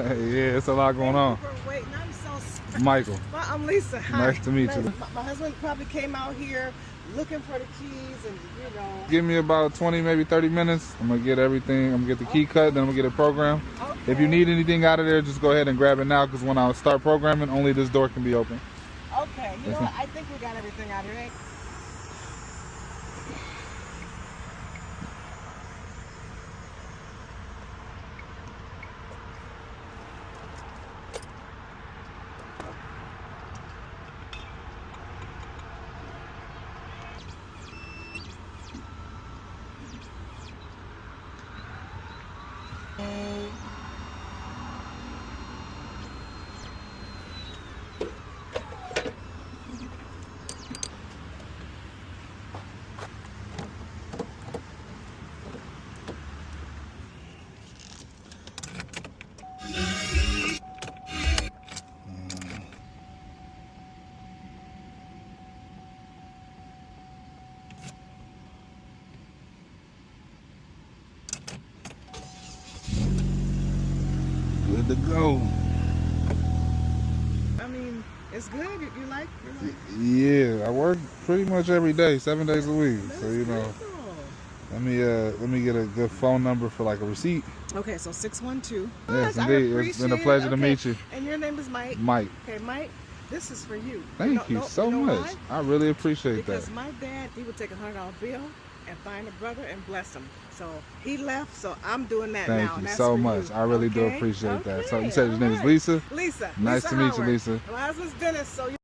Yeah, it's a lot going on. Thank you for waiting. I'm so sorry. Michael, Well, I'm Lisa. Hi. nice to meet you. My husband probably came out here looking for the keys and, you know. Give me about 20, maybe 30 minutes. I'm gonna get everything. I'm gonna get the key cut, then I'm gonna get it programmed. Okay. If you need anything out of there, just go ahead and grab it now, because when I start programming, only this door can be open. Okay. You know what? I think we got everything out of here. Good to go. I mean, it's good. You like? Yeah, I work pretty much every day, 7 days a week. So you know, let me get a good phone number for like a receipt. Okay, so 612. Yes, indeed. It's been a pleasure to meet you. And your name is Mike? Mike. Okay, Mike, this is for you. Thank you so much. Why? I really appreciate Because that. my dad, he would take a $100 bill and find a brother and bless him. So he left, so I'm doing that now. Thank and you that's so for much. you. I really do Okay? appreciate that. So you Okay, said your name is all right. Lisa? Lisa. Nice Lisa to meet you, Howard. Lisa. My husband's Dennis, so